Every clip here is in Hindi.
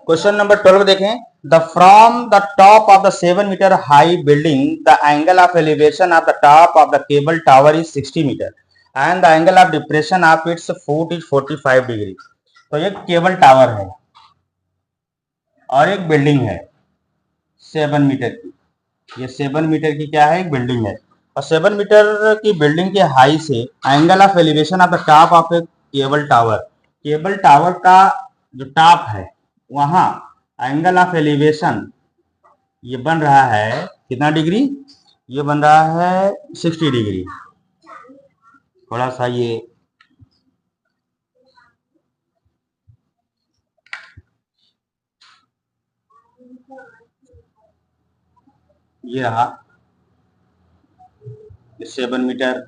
क्वेश्चन नंबर 12 देखें। The from the top of the 7 metre high building the angle of elevation of the top of the cable tower is 60 metre and the angle of depression of its foot is 45 degree. तो ये केबल टावर है और एक बिल्डिंग है 7 मीटर की। ये 7 मीटर की क्या है, एक बिल्डिंग है। और 7 मीटर की बिल्डिंग के हाई से angle of elevation of the top of A cable tower, cable tower का जो टॉप है वहां एंगल ऑफ एलिवेशन ये बन रहा है कितना डिग्री, ये बन रहा है 60 डिग्री। थोड़ा सा ये रहा 7 मीटर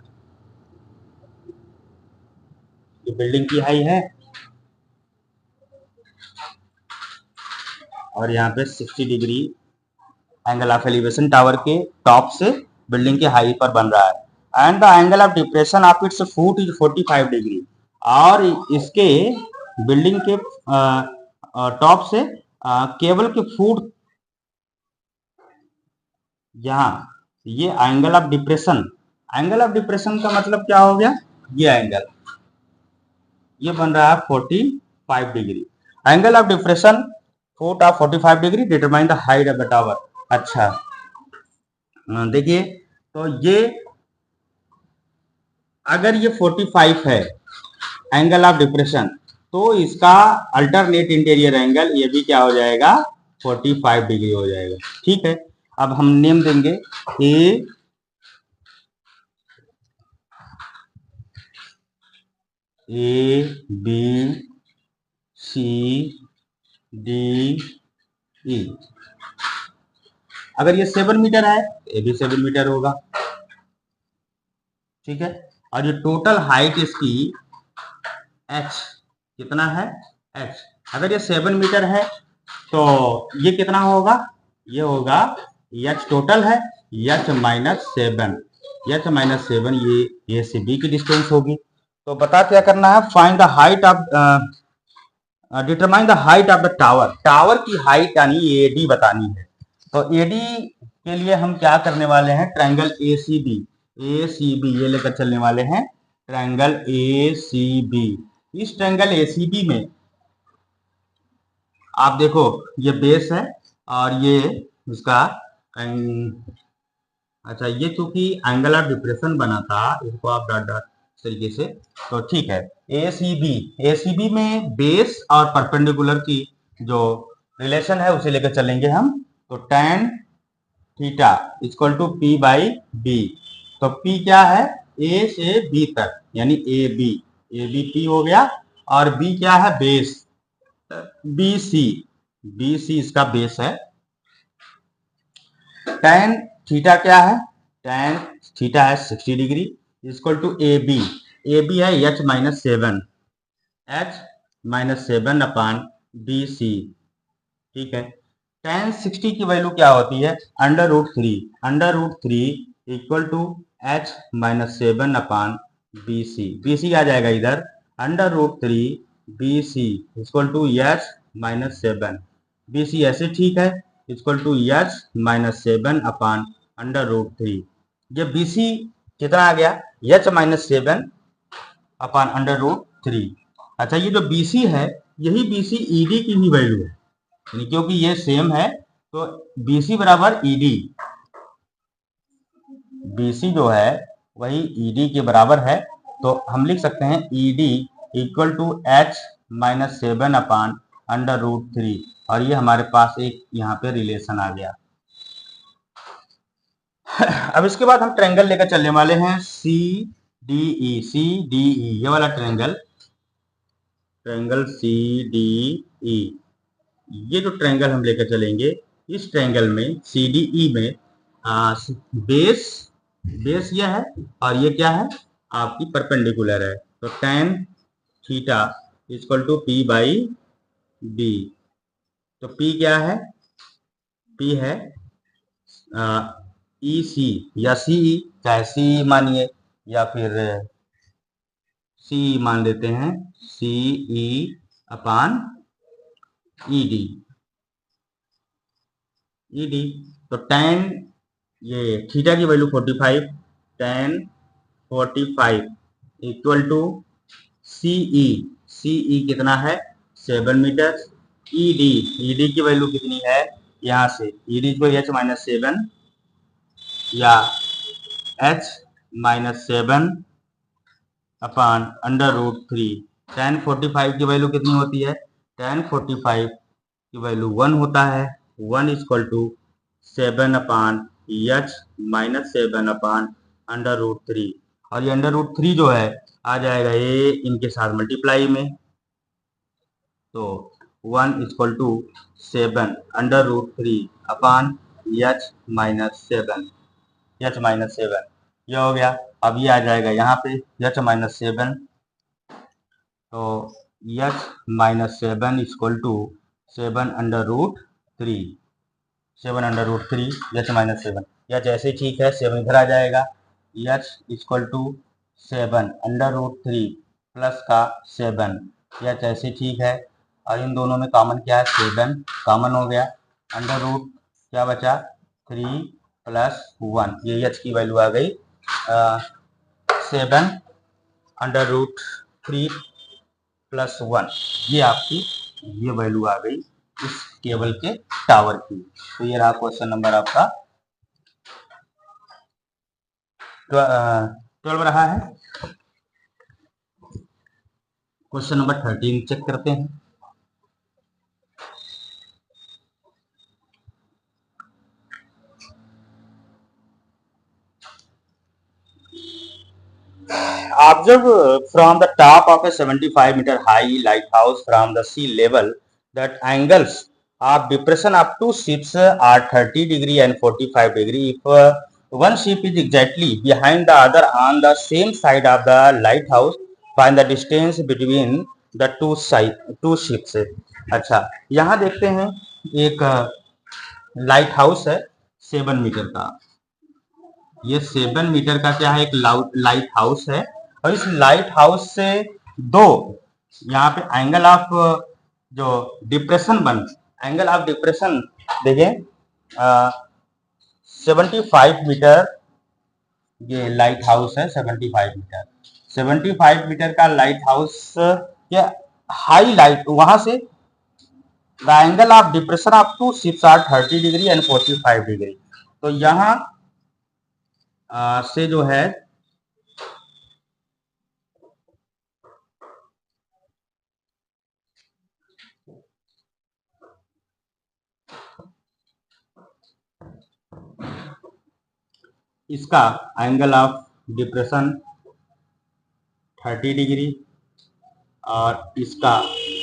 ये बिल्डिंग की हाई है और यहाँ पे 60 degree angle of elevation tower के टॉप से बिल्डिंग के हाई पर बन रहा है। And the angle of depression of its foot is 45 degree. और इसके बिल्डिंग के टॉप से केबल के फुट यहाँ ये angle of depression, angle of depression का मतलब क्या हो गया, ये एंगल ये बन रहा है 45 degree. Angle of depression foot of 45 degree determine the height of the tower. अच्छा देखिए, तो ये अगर ये 45 है एंगल ऑफ डिप्रेशन, तो इसका अल्टरनेट इंटीरियर एंगल ये भी क्या हो जाएगा, 45 डिग्री हो जाएगा। ठीक है, अब हम नेम देंगे ए बी सी डी ई। अगर ये 7 मीटर है ये भी 7 मीटर होगा। ठीक है, और ये टोटल हाइट इसकी h कितना है, h। अगर ये 7 मीटर है तो ये कितना होगा, ये होगा h टोटल है h-7, h-7 ये से b की डिस्टेंस होगी। तो बता क्या करना है, find the height of determine the height of the tower, tower की हाइट यानी एडी बतानी है। तो एडी के लिए हम क्या करने वाले हैं, ट्रायंगल एसीबी, एसीबी ये लेकर चलने वाले हैं, ट्रायंगल एसीबी। इस ट्रायंगल एसीबी में आप देखो ये बेस है और ये उसका अच्छा ये चूंकि एंगल ऑफ डिप्रेशन बना था, इसको आप डॉट डॉट तरीके से, तो ठीक है। एसीबी में बेस और परपेंडिकुलर की जो रिलेशन है उसे लेकर चलेंगे हम। तो tan theta equal to P by B. तो पी क्या है, ए से बी तक यानी ए बी पी हो गया, और बी क्या है, बेस बी सी इसका बेस है। tan थीटा क्या है, tan थीटा है 60 degree equal to A B है h-7 अपान बी सी। ठीक है, tan 60 की वैल्यू क्या होती है, under root three equal to h-7 upon B c आ जाएगा इधर, under root 3 b c equal to h-7, b c ऐसे ठीक है, equal to h-7 upon under root 3। ये बी सी कितना आ गया, h-7 अपान अंडर रूट 3। अच्छा ये जो बी सी है यही बी सी ई डी की भी वैल्यू है, क्योंकि ये सेम है तो बी सी बराबर ई डी, बी सी जो है वही ई डी के बराबर है। तो हम लिख सकते हैं E D equal to h-7 upon under root 3, और ये हमारे पास एक यहाँ पे रिलेशन आ गया। अब इसके बाद हम ट्रायंगल लेकर चलने वाले हैं सी डी ई, ये वाला ट्रायंगल सी डी ई। ये जो ट्रायंगल हम लेकर चलेंगे, इस ट्रायंगल में सी डी ई में बेस यह है और ये क्या है, आपकी परपेंडिकुलर है। तो tan theta equal to P by B. तो P क्या है, P है ई सी या सी ई, चाहे सी मानिए या फिर सी मान लेते हैं, C E upon E D. E D. तो tan ये थीटा की value 45, tan 45 equal to CE, CE कितना है 7 मीटर। ईडी, ईडी की वैल्यू कितनी है यहाँ से, ईडी को h माइनस 7 या h minus 7 upon under root 3। tan 45 की वैल्यू कितनी होती है, tan 45 की वैल्यू 1 होता है, 1 equal to 7 upon h minus 7 upon under root 3। और ये अंडर रूट 3 जो है आ जाएगा ये इनके साथ मल्टीप्लाई में, तो 1 equal to 7 under root 3 upon h minus 7, h minus 7 यह हो गया। अब ये आ जाएगा यहाँ पे h माइनस 7, तो h minus 7 equal to 7 under root 3, 7 under root 3 h minus 7, यह जैसे ठीक है 7 इधर आ जाएगा, h equal to 7 under root 3 plus का 7, यह जैसे ठीक है, और इन दोनों में कॉमन क्या है 7 कॉमन हो गया, अंडर रूट क्या बचा 3 प्लस 1, ये h की वैल्यू आ गई 7 अंडर रूट 3 प्लस 1, ये आपकी ये वैल्यू आ गई इस केबल के टावर की। तो ये रहा क्वेश्चन नंबर आपका 12 रहा है। क्वेश्चन नंबर 13 चेक करते हैं। Observe from the top of a 75-meter high lighthouse from the sea level that angles of depression up to ships are 30 degree and 45 degree. If one ship is exactly behind the other on the same side of the lighthouse, find the distance between the two ships. अच्छा, यहाँ देखते हैं एक लाइट हाउस है 7 मीटर का, ये 7 मीटर का क्या है एक लाइट हाउस है, और इस लाइट हाउस से दो यहाँ पे एंगल ऑफ जो डिप्रेशन एंगल ऑफ डिप्रेशन देखें 75 मीटर, ये लाइट हाउस है 75 मीटर, 75 मीटर का लाइट हाउस, ये हाई लाइट वहां से the angle of depression of two ships are 30 degree and 45 degree. तो यहाँ से जो है इसका एंगल ऑफ डिप्रेशन 30 डिग्री और इसका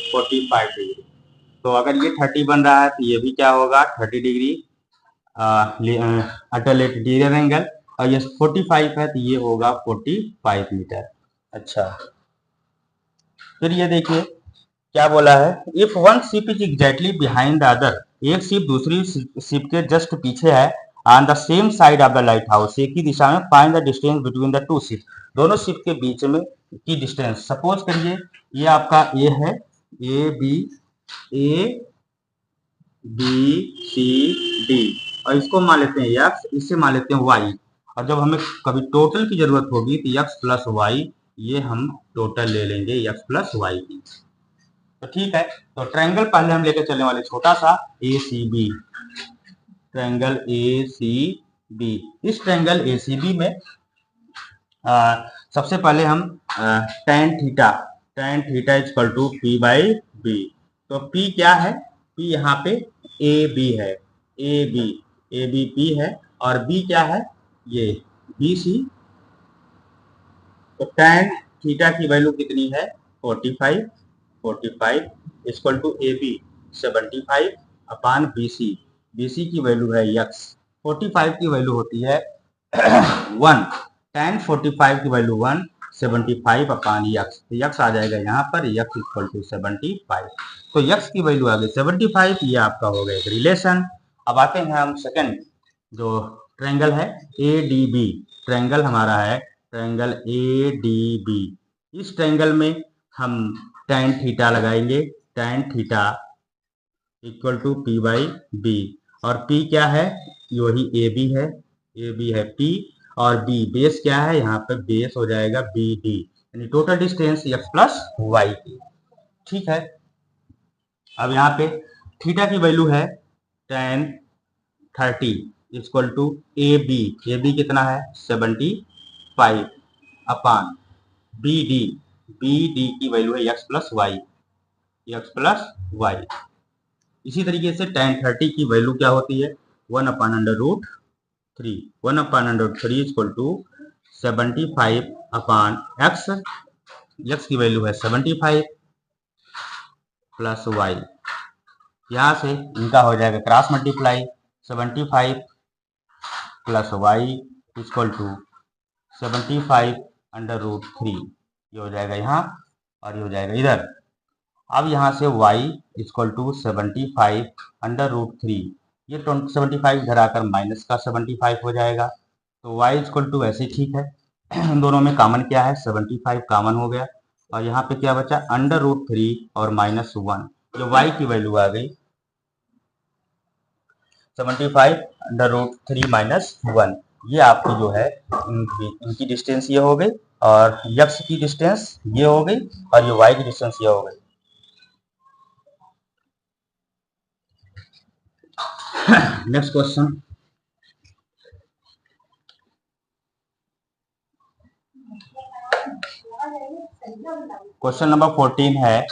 45 डिग्री। तो अगर ये 30 बन रहा है तो ये भी क्या होगा 30 डिग्री अल्टरनेटिव एंगल, और ये 45 है तो ये होगा 45 मीटर। अच्छा, फिर ये देखिए क्या बोला है, if one ship is exactly behind the other, एक शिप दूसरी शिप के जस्ट पीछे है, on the same side of the light house, एक ही दिशा में, find the distance between the two ship, दोनों शिप के बीच में की डिस्टेंस। सपोज करिए ये आपका ए है, ए बी सी डी, और इसको मान लेते हैं एक्स, इससे मान लेते हैं वाई, और जब हमें कभी टोटल की जरूरत होगी तो एक्स प्लस वाई, ये हम टोटल ले लेंगे एक्स प्लस वाई की। तो ठीक है, तो ट्रायंगल पहले हम लेकर चलने वाले छोटा सा a C b, triangle A C b. इस ट्रायंगल ए सी बी में सबसे पहले हम tan theta equal to P by B. तो p क्या है, p यहाँ पे ए बी है, ए बी पी है, और b क्या है ये बी सी। तो tan थीटा की वैल्यू कितनी है 45 equal to A B 75 upon B C की वैल्यू है x, 45 की वैल्यू होती है 1, tan 45 की वैल्यू 1, 75 अपान x, तो x आ जाएगा यहाँ पर x इक्वल टू 75। तो x की वैल्यू आ गई 75, ये आपका हो गया एक रिलेशन। अब आते हैं हम सेकंड जो ट्रायंगल है ए डी बी, ट्रायंगल हमारा है ट्रायंगल ए डी बी। इस ट्रायंगल में हम tan थीटा लगाएंगे, tan theta equal to P by B, और P क्या है, वही ए बी है P, और B बेस क्या है, यहाँ पे बेस हो जाएगा BD, यानी total distance x plus Y की। ठीक है, अब यहाँ पे थीटा की वैल्यू है tan 30 equal to A B कितना है 75 अपान बी डी की वैल्यू है एक्स प्लस वाई। इसी तरीके से tan 30 की वैल्यू क्या होती है 1/√3 1/√3 इक्वल टू 75 अपान एक्स की वैल्यू है 75 प्लस वाई। यहाँ से इनका हो जाएगा cross multiply 75 plus Y equal to 75/√3, ये हो जाएगा यहाँ और ये हो जाएगा इधर। अब यहाँ से y इक्वल टू 75/√3, ये 75 इधर आकर माइनस का 75 हो जाएगा, तो y इक्वल टू ऐसे ठीक है। इन दोनों में कॉमन क्या है 75 कॉमन हो गया, और यहाँ पे क्या बचा √3 और -1, जो y की वैल्यू आ गई 75/√3 -1। ये आपकी जो है इनकी डिस्टेंस ये हो गई, और x की डिस्टेंस ये हो गई, और ये y की डिस्टेंस ये हो गई। नेक्स्ट क्वेश्चन, क्वेश्चन नंबर 14 है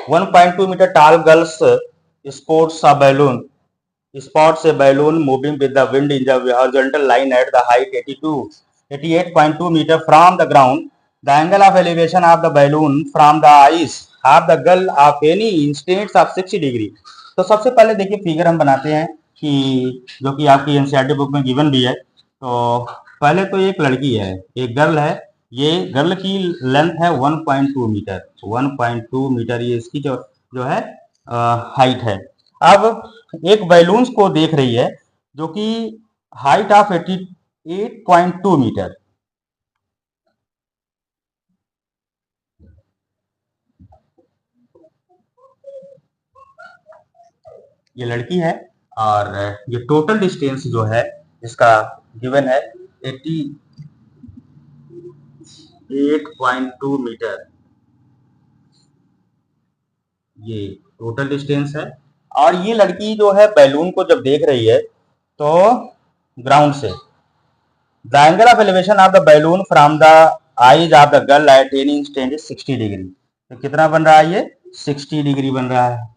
1.2 metre tall girls spots a balloon moving with the wind in the horizontal line at the height 88.2 meter from the ground. The angle of elevation of the balloon from the ice of the girl of any instance of 60 degree. तो सबसे पहले देखिए फिगर हम बनाते हैं कि जो कि आपकी एनसीईआरटी बुक में गिवन भी है। तो पहले तो एक लड़की है, एक गर्ल है, ये गर्ल की लेंथ है 1.2 मीटर, 1.2 मीटर ये इसकी जो है हाइट है। अब एक बैलून्स को देख रही है जो कि हाइट ऑफ 88.2 मीटर। ये लड़की है और ये टोटल डिस्टेंस जो है इसका गिवन है 88.2 मीटर, ये टोटल डिस्टेंस है। और ये लड़की जो है बैलून को जब देख रही है तो ग्राउंड से the angle of elevation of the balloon from the eyes of the girl at any instant is 60 degree. तो कितना बन रहा है ये 60 डिग्री बन रहा है।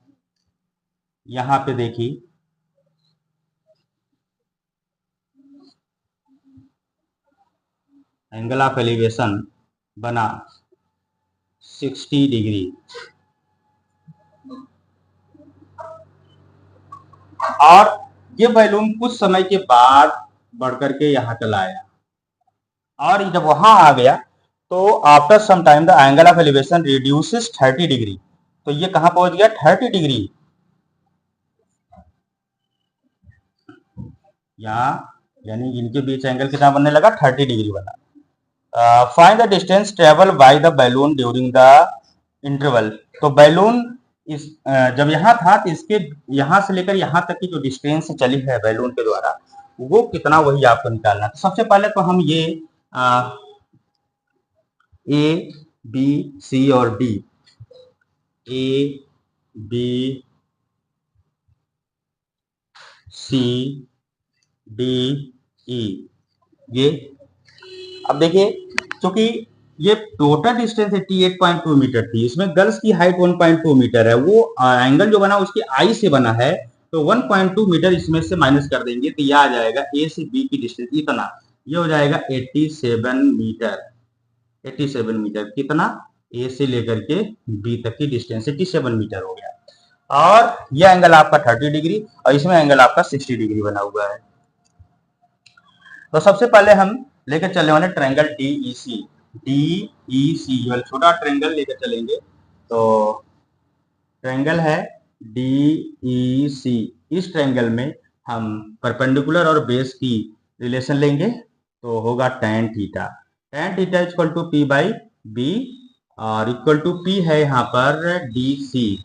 यहां पे देखिए एंगल ऑफ एलिवेशन बना 60 डिग्री, और ये बैलून कुछ समय के बाद बढ़कर के यहाँ चला आया, और जब वहां आ गया तो after some time the angle of elevation reduces 30 degree. तो ये कहां पहुंच गया 30 डिग्री, यहाँ यानी इनके बीच एंगल कितना बनने लगा 30 डिग्री बना। Find the distance travel by the balloon during the interval. तो बैलून इस जब यहाँ था तो इसके यहाँ से लेकर यहाँ तक की जो डिस्टेंस चली है बैलून के द्वारा वो कितना, वही आपको निकालना। तो सबसे पहले तो हम ये ए बी सी और डी, A B C D E, ये अब देखिए क्योंकि ये टोटल डिस्टेंस 88.2 मीटर थी, इसमें गर्ल्स की हाइट 1.2 मीटर है, वो एंगल जो बना उसकी आई से बना है, तो 1.2 मीटर इसमें से माइनस कर देंगे तो ये आ जाएगा ए से बी की डिस्टेंस इतना, ये हो जाएगा 87 मीटर। 87 मीटर कितना, ए से लेकर के बी तक की डिस्टेंस 87 मीटर हो गया, और ये एंगल आपका 30 डिग्री और इसमें एंगल आपका 60 डिग्री बना हुआ है। तो सबसे पहले हम लेकर चलने वाले ट्रायंगल डीईसी, वाला छोटा ट्रायंगल लेकर चलेंगे। तो ट्रायंगल है डीईसी, इस ट्रायंगल में हम परपेंडिकुलर और बेस की रिलेशन लेंगे, तो होगा tan theta equal to P by B, और इक्वल टू पी है यहाँ पर डी सी,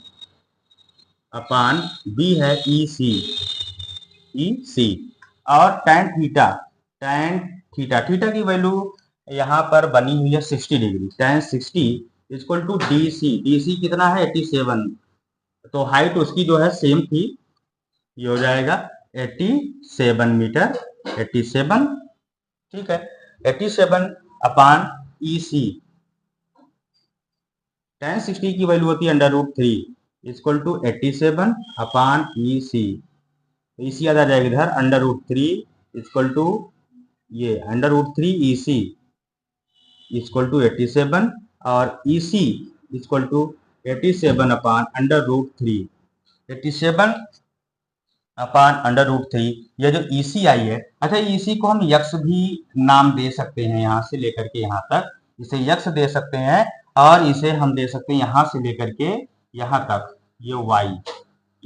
अपान बी है ई सी, और tan थीटा, थीटा की वैल्यू यहाँ पर बनी हुई है 60 degree, tan 60 equal to D C कितना है 87, तो हाइट उसकी जो है सेम थी, ये हो जाएगा 87 मीटर, 87, ठीक है, 87 अपान ई सी, tan 60 की वैल्यू होती है √3 इक्वल टू 87 अपान ई सी, तो इसी याद आ जाएगी इधर, √3 इक्वल टू ये √3 ई सी इक्वल टू 87, और ई सी इक्वल टू 87 अपान √3, 87 अपान √3, ये जो ई सी आई है, अच्छा ई सी को हम यक्स भी नाम दे सकते हैं, यहाँ से लेकर के यहाँ तक इसे यक्स दे सकते हैं, और इसे हम दे सकते हैं यहाँ से लेकर के यहाँ तक, ये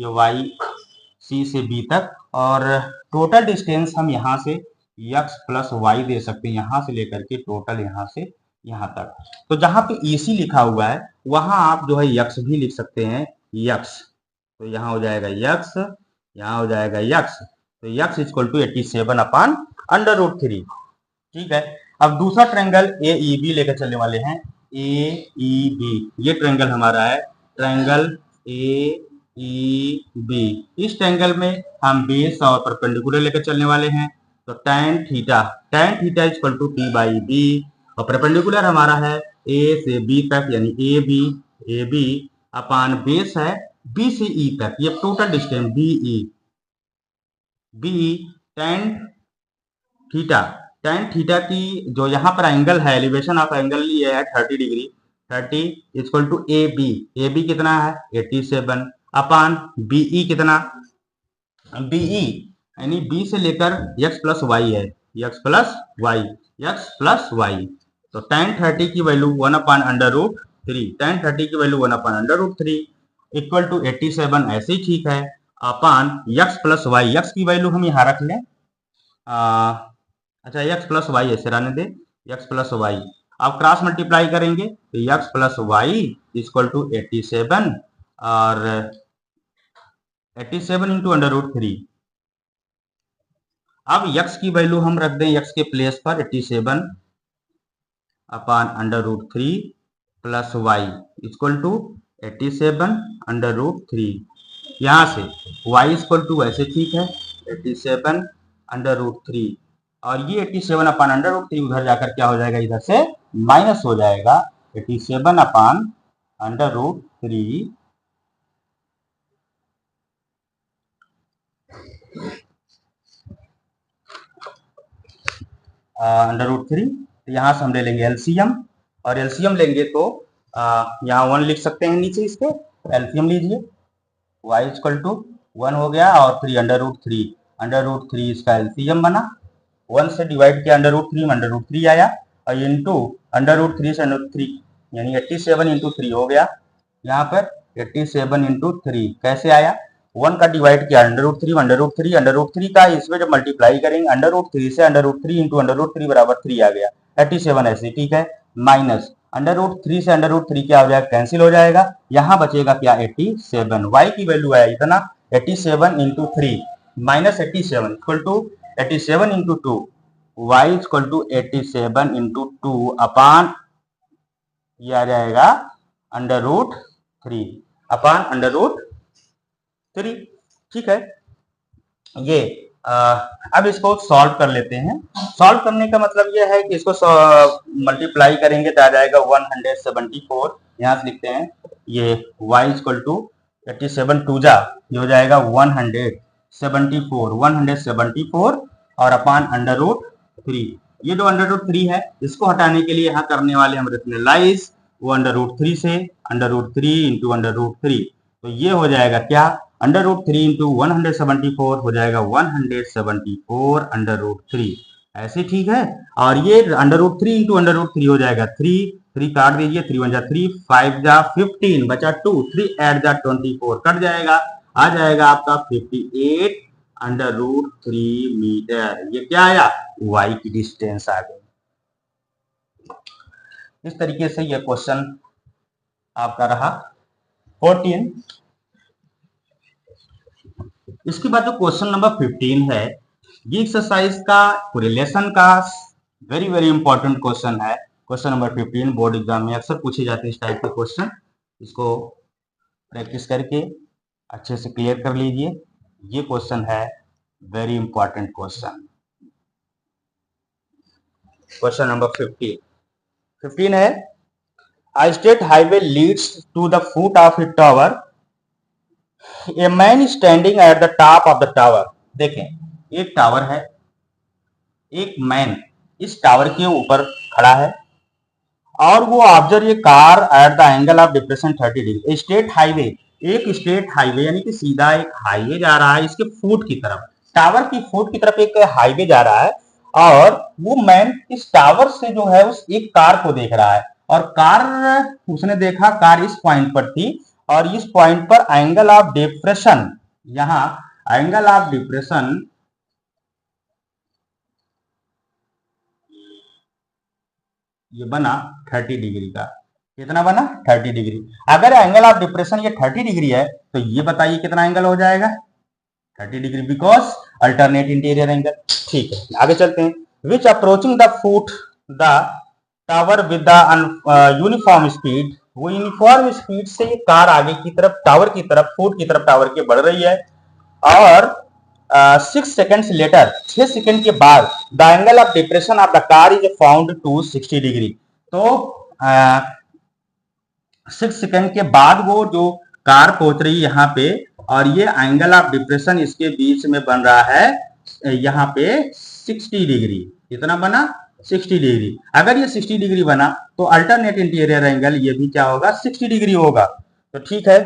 वाई सी से बी तक, और टोटल डिस्टेंस हम यहाँ से यक्स प्लस वाई दे सकते हैं, यहाँ से लेकर के टोटल यहाँ से यहाँ तक। तो जहाँ पे ई सी लिखा हुआ है वहां आप जो है यक्स भी लिख सकते हैं, यक्स, तो यहाँ हो जाएगा यक्स, यहाँ हो जाएगा यक्स, तो यक्स इक्वल टू 87 अपान √3, ठीक है। अब दूसरा ट्रायंगल ए ई बी लेकर चलने वाले हैं, ए ई बी, ये ट्रायंगल हमारा है, ट्रायंगल ए ई बी, इस ट्रायंगल में हम बेस और परपेंडिकुलर लेकर चलने वाले हैं, तो tan theta equal to T by B, और परपेंडिकुलर हमारा है ए से बी तक, यानी ए बी अपान बेस है बी से ई तक, ये total distance B tan theta की जो यहाँ पर एंगल है, एलिवेशन ऑफ एंगल ये है 30 degree, 30 equal to A B कितना है 87 अपान बीई कितना, बीई यानी बी से लेकर x प्लस वाई है, x प्लस वाई, तो tan 30 की वैल्यू 1 अपान √3, tan 30 की वैल्यू 1 अपान √3 इक्वल टू 87, ऐसे ही ठीक है, अपान x प्लस वाई, x की वैल्यू हम यहाँ रख लें, अच्छा x प्लस वाई ऐसे रहने दे, x प्लस वाई, आप क्रॉस मल्टीप्लाई करेंगे तो x plus Y equal to 87, और 87 इंटू √3, अब x की वैल्यू हम रख दें x के प्लेस पर 87 अपान √3 प्लस वाई इक्वल टू 87 √3, यहाँ से y इक्वल टू ऐसे ठीक है 87 √3, और ये 87 अपान √3 उधर जाकर क्या हो जाएगा, इधर से माइनस हो जाएगा, 87 अपान √3 √3, तो यहाँ से हम ले लेंगे एलसीएम, और एलसीएम लेंगे तो यहाँ 1 लिख सकते हैं, नीचे इसके एलसीएम लीजिए, y इक्वल टू 1 हो गया, और 3 √3 इसका एलसीएम बना, 1 से डिवाइड किया √3 आया, और इंटू √3 से √3 यानी 87 इंटू 3 हो गया, यहाँ पर 87 इंटू 3 कैसे आया, 1 का डिवाइड किया √3 का इसमें जब मल्टीप्लाई करेंगे √3 से √3 इंटू √3 बराबर 3 आ गया, 87 ऐसे ठीक है, माइनस √3 से √3 क्या हो जाएगा, कैंसिल हो जाएगा, यहाँ बचेगा क्या 87, y की वैल्यू है इतना 87 into 3 minus 87 equal to 87 into 2, y equal to 87 into 2 upon ये आ जाएगा √3 अपान √3, ठीक है। ये अब इसको सॉल्व कर लेते हैं, सॉल्व करने का मतलब ये है कि इसको मल्टीप्लाई करेंगे तो आ जाएगा 174, यहाँ से लिखते हैं ये y इक्वल टू 87 टू जा, ये हो जाएगा 174 और अपान √3, ये जो √3 है इसको हटाने के लिए यहाँ करने वाले हम रेशनलाइज वो √3 से √3 इंटू √3, तो ये हो जाएगा क्या √3 इंटू 174 हो जाएगा 174 √3, ऐसे ठीक है, और ये √3 इंटू √3 हो जाएगा 3 काट दीजिए, 3 1 जा 3, 5 जा 15 बचा 2, 3 ऐड जा 24 कट जाएगा, आ जाएगा आपका 58 √3 मीटर, ये क्या आया y की डिस्टेंस आ गई। इस तरीके से ये क्वेश्चन आपका रहा 14। इसके बाद जो क्वेश्चन नंबर 15 है, ये एक्सरसाइज का कोरिलेशन का वेरी वेरी इंपॉर्टेंट क्वेश्चन है। क्वेश्चन नंबर 15 बोर्ड एग्जाम में अक्सर पूछे जाते हैं इस टाइप के क्वेश्चन। इसको प्रैक्टिस करके अच्छे से क्लियर कर लीजिए। ये क्वेश्चन है very important question. Question number 15 है, A state highway leads to the foot of a tower. A man is standing at the top of the tower. देखें, एक टावर है, एक मैन इस टावर के ऊपर खड़ा है और वो ऑब्जर्व ये car at the angle of depression 30 degree. State highway, एक स्टेट हाईवे यानी कि सीधा एक हाईवे जा रहा है इसके फुट की तरफ, टावर की फुट की तरफ एक हाईवे जा रहा है और वो मैन इस टावर से जो है उस एक कार को देख रहा है और कार उसने देखा, कार इस पॉइंट पर थी और इस पॉइंट पर एंगल ऑफ डिप्रेशन, यहां एंगल ऑफ डिप्रेशन ये बना 30 डिग्री का। कितना बना? 30 डिग्री। अगर एंगल ऑफ डिप्रेशन ये 30 डिग्री है तो ये बताइए कितना एंगल हो जाएगा? 30 degree, because alternate interior angle. ठीक है, आगे चलते हैं। Which approaching the foot the tower with the uniform speed, वो यूनिफॉर्म स्पीड से ये कार आगे की तरफ टावर की तरफ, फुट की तरफ टावर के बढ़ रही है और 6 सेकेंड्स लेटर, 6 सेकेंड के बाद the angle of depression of the car is found to 60 degree. तो 6 सेकेंड के बाद वो जो कार पहुंच रही है यहाँ पे और ये एंगल ऑफ डिप्रेशन इसके बीच में बन रहा है यहाँ पे 60 डिग्री। कितना बना? 60 डिग्री। अगर ये 60 डिग्री बना तो अल्टरनेट इंटीरियर एंगल ये भी क्या होगा? 60 डिग्री होगा। तो ठीक है,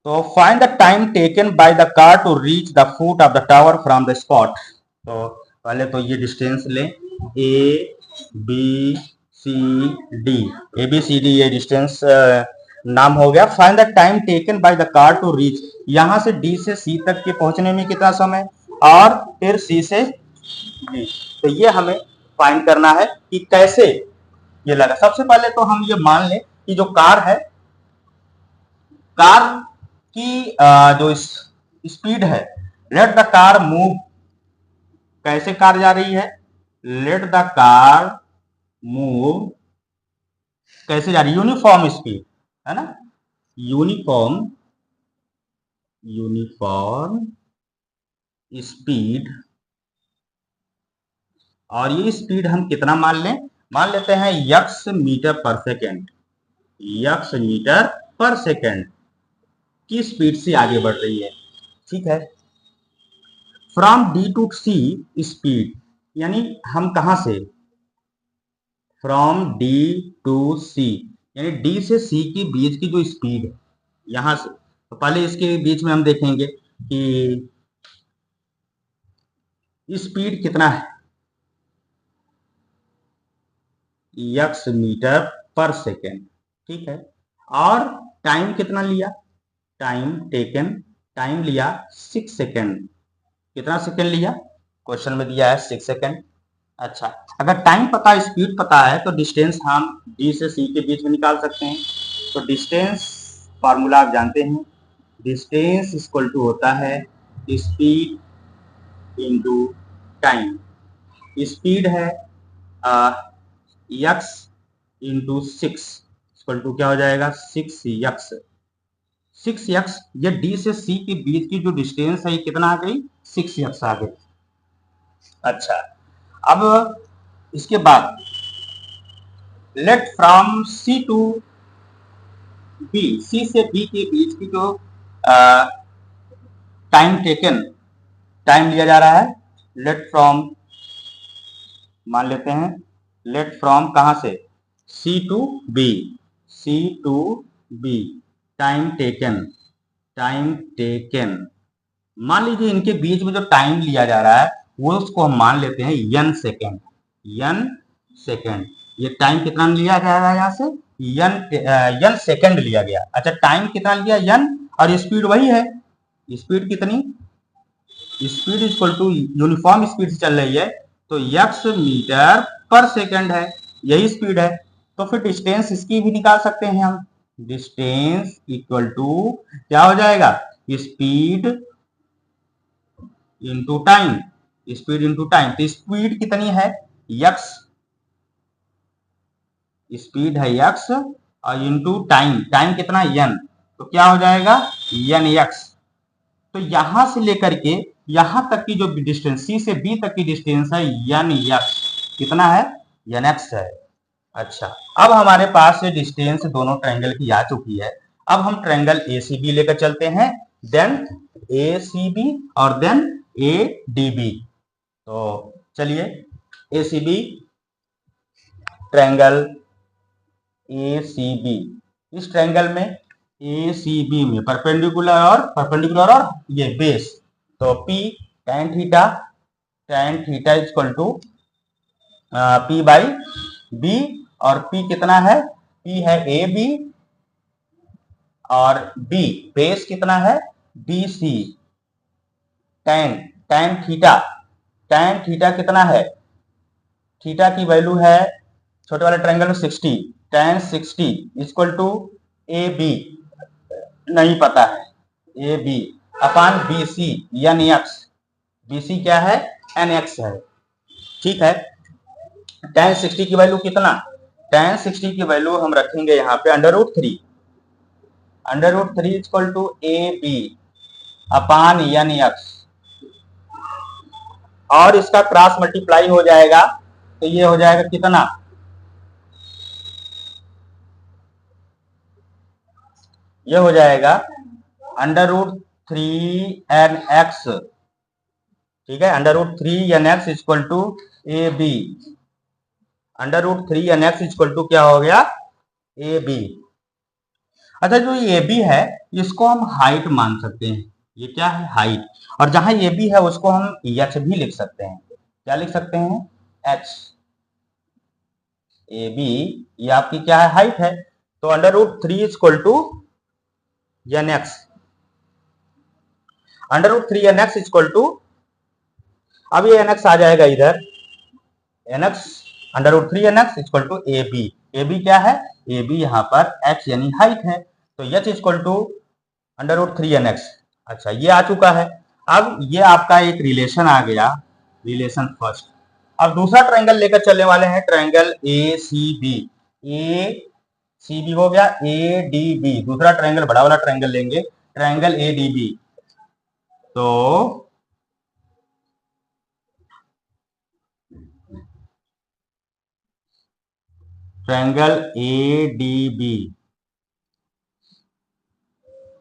तो find the time taken by the car to reach the foot of the tower from the spot. तो पहले तो ये डिस्टेंस लें, A B C D, A B C D ये डिस्टेंस नाम हो गया। Find the time taken by the car to reach, यहां से डी से सी तक के पहुंचने में कितना समय और फिर सी से डी, तो ये हमें फाइंड करना है कि कैसे ये लगा। सबसे पहले तो हम ये मान लें कि जो कार है, कार की जो स्पीड है, लेट द कार मूव, कैसे कार जा रही है? लेट द कार मूव, कैसे जा रही है? यूनिफॉर्म स्पीड है ना, यूनिफॉर्म स्पीड। और ये स्पीड हम कितना मान लें? मान लेते हैं x metre per second, x metre per second की स्पीड से आगे बढ़ रही है। ठीक है, from D to C speed, यानी हम कहां से? फ्रॉम डी टू सी, यानी डी से सी के बीच की जो स्पीड है यहां से, तो पहले इसके बीच में हम देखेंगे कि स्पीड कितना है, x मीटर पर सेकेंड। ठीक है, और टाइम कितना लिया? टाइम टेकन, टाइम लिया 6 सेकेंड। कितना सेकेंड लिया? क्वेश्चन में दिया है 6 सेकेंड। अच्छा, अगर टाइम पता है, स्पीड पता है, तो डिस्टेंस हम डी से सी के बीच में निकाल सकते हैं। तो डिस्टेंस फार्मूला आप जानते हैं, डिस्टेंस इक्वल टू होता है स्पीड इनटू टाइम। स्पीड है x इंटू 6 इक्वल टू क्या हो जाएगा? 6x। 6x, ये डी से सी के बीच की जो डिस्टेंस है ये कितना आ गई? 6x आ गई। अच्छा, अब इसके बाद let from c to b, c से बी के बीच की जो टाइम टेकन, टाइम लिया जा रहा है, लेट फ्रॉम, मान लेते हैं लेट फ्रॉम कहां से? C to b, c to b, time taken, time taken. मान लीजिए इनके बीच में जो टाइम लिया जा रहा है वो उसको हम मान लेते हैं n सेकेंड, n सेकेंड। ये टाइम कितना लिया जा रहा है यहाँ से? n सेकेंड लिया गया। अच्छा, टाइम कितना लिया? n, और स्पीड वही है। स्पीड कितनी? Speed equal to uniform speed से चल रही है तो x मीटर पर सेकेंड है, यही स्पीड है। तो फिर डिस्टेंस इसकी भी निकाल सकते हैं हम, डिस्टेंस इक्वल टू क्या हो जाएगा, speed into time, speed into time. तो स्पीड कितनी है, यक्स, स्पीड है यक्स, और इंटू टाइम, टाइम कितना यन, तो क्या हो जाएगा यन यक्स। तो यहां से लेकर के यहां तक की जो डिस्टेंस सी से बी तक की डिस्टेंस है यन यक्स, कितना है यन एक्स है। अच्छा, अब हमारे पास ये डिस्टेंस दोनों ट्रायंगल की आ चुकी है। अब हम ट्रायंगल ए सी बी लेकर चलते हैं, देन ए सी बी और देन ए डी बी। तो चलिए a C b, triangle A C b, इस ट्रायंगल में ए सी बी में परपेंडिकुलर और ये बेस, तो P tan theta equal to P by B, और P कितना है, P है ए बी, और B बेस कितना है बी सी, tan थीटा कितना है, थीटा की वैल्यू है छोटे वाले ट्रायंगल में 60, tan 60 equal to A B, नहीं पता है, A B upon B C N X, B C क्या है एन एक्स है। ठीक है, tan 60 की वैल्यू कितना, tan 60 की वैल्यू हम रखेंगे यहाँ पे √3, √3 equal to A B upon N X, और इसका क्रॉस मल्टीप्लाई हो जाएगा, तो ये हो जाएगा कितना, ये हो जाएगा √3nx, ठीक है, √3nx equal to A B, √3nx equal to क्या हो गया ए बी। अच्छा, जो ए बी है इसको हम हाइट मान सकते हैं, ये क्या है हाइट, और जहां ए बी है उसको हम एच भी लिख सकते हैं, क्या लिख सकते हैं एच, ए बी ये आपकी क्या है हाइट है, तो √3 equal to N X, √3nx equal to, अब ये nx आ जाएगा इधर, nx √3nx equal to A B, A B क्या है ए बी यहाँ पर x यानी हाइट है, तो h इक्वल टू √3nx। अच्छा, ये आ चुका है। अब ये आपका एक रिलेशन आ गया, रिलेशन फर्स्ट। अब दूसरा ट्रायंगल लेकर चलने वाले हैं, triangle A C B, A C B हो गया, ए डी बी, दूसरा ट्रायंगल बड़ा वाला ट्रायंगल लेंगे, ट्रायंगल ए डी बी। तो triangle A D B,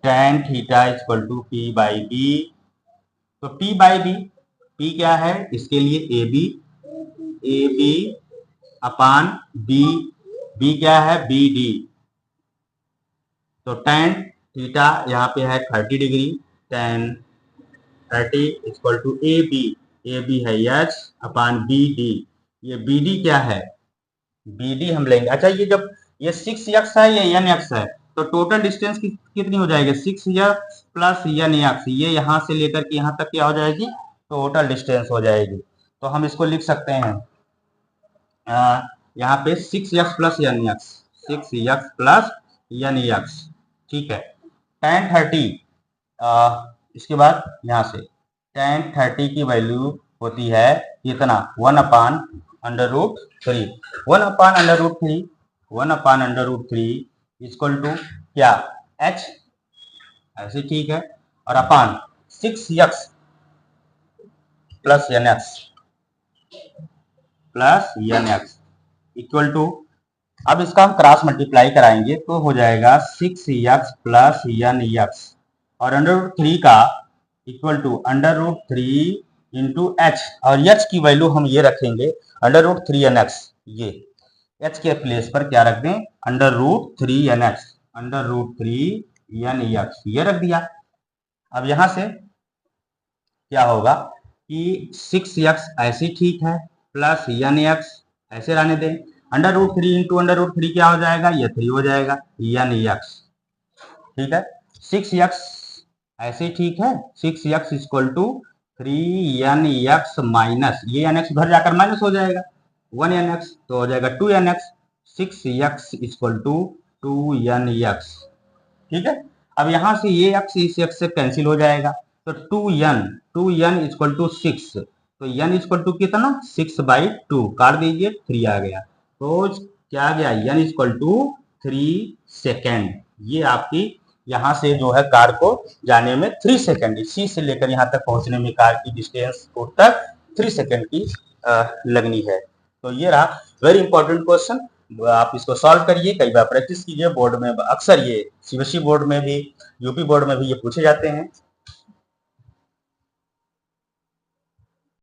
tan theta equal to P by B, तो P बाई बी, P क्या है इसके लिए A B upon B, B क्या है बी डी, तो tan थीटा यहाँ पे है 30 degree, tan 30 equal to A B है एच अपान बी डी, ये बी डी क्या है बी डी हम लेंगे। अच्छा, ये जब ये 6x है ये एन एक्स है, तो टोटल डिस्टेंस कितनी हो जाएगी 6x प्लस एन एक्स, ये यहाँ से लेकर के यहाँ तक क्या हो जाएगी टोटल डिस्टेंस हो जाएगी। तो हम इसको लिख सकते हैं यहाँ पे 6x plus n x, 6x plus n x, ठीक है। tan 30 इसके बाद यहाँ से tan 30 की वैल्यू होती है इतना 1/√3, 1/√3 इक्वल टू क्या h, ऐसे ठीक है, और अपान 6x plus n x equal to, अब इसका हम क्रॉस मल्टीप्लाई कराएंगे तो हो जाएगा 6x प्लस एन एक्स, और √3 का इक्वल टू √3 इंटू एच, और एच की वैल्यू हम ये रखेंगे √3nx, ये एच के प्लेस पर क्या रख दें √3nx, √3nx ये रख दिया। अब यहां से क्या होगा कि 6x ऐसे ठीक है प्लस nx ऐसे रहने दें, √3 इंटू √3 क्या हो जाएगा ये 3 हो जाएगा nx, ठीक है। 6x ऐसे ठीक है, 6x equal to 3nx minus, ये nx उधर जाकर माइनस हो जाएगा 1nx, तो हो जाएगा 2nx, 6x equal to 2nx, ठीक है। अब यहां से ये x इस x से कैंसिल हो जाएगा, तो 2n इक्वल टू 6, तो n इक्वल टू कितना 6/2, काट दीजिए 3 आ गया, तो क्या आ गया n इक्वल टू 3 सेकेंड। ये आपकी यहाँ से जो है कार को जाने में 3 सेकेंड, इसी से लेकर यहाँ तक पहुंचने में कार की डिस्टेंस तक 3 सेकेंड की लगनी है। तो ये रहा वेरी इंपॉर्टेंट क्वेश्चन, आप इसको सॉल्व करिए, कई बार प्रैक्टिस कीजिए, बोर्ड में अक्सर ये सीबीएसई बोर्ड में भी यूपी बोर्ड में भी ये पूछे जाते हैं।